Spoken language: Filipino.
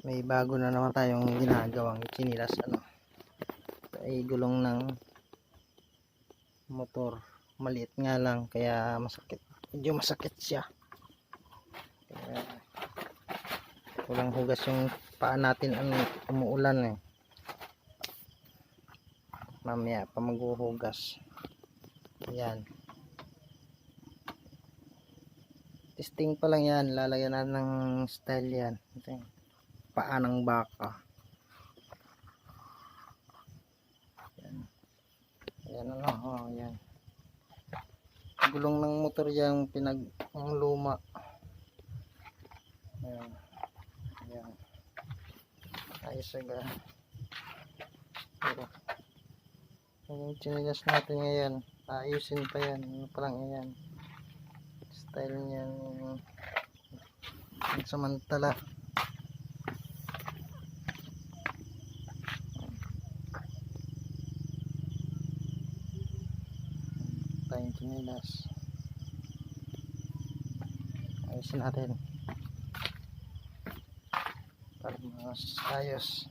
May bago na naman tayong ginagawang chinilas, ano, ay gulong ng motor. Maliit nga lang kaya masakit, medyo masakit siya, kaya walang hugas yung paa natin, ano, umuulan eh. Mamaya pa maghuhugas. Ayan, testing pa lang yan, lalagyan na ng style yan. Ito, paa ng baka. Ayan, ayan, ano, oh, ayan. Gulong ng motor yung ang luma. Ayan, ayan, ayos aga. Pero yung chinilas natin ngayon, ayusin pa yan. Ano pa lang yan, style niyan samantala. Tayong chinilas, ayusin natin para mas ayos.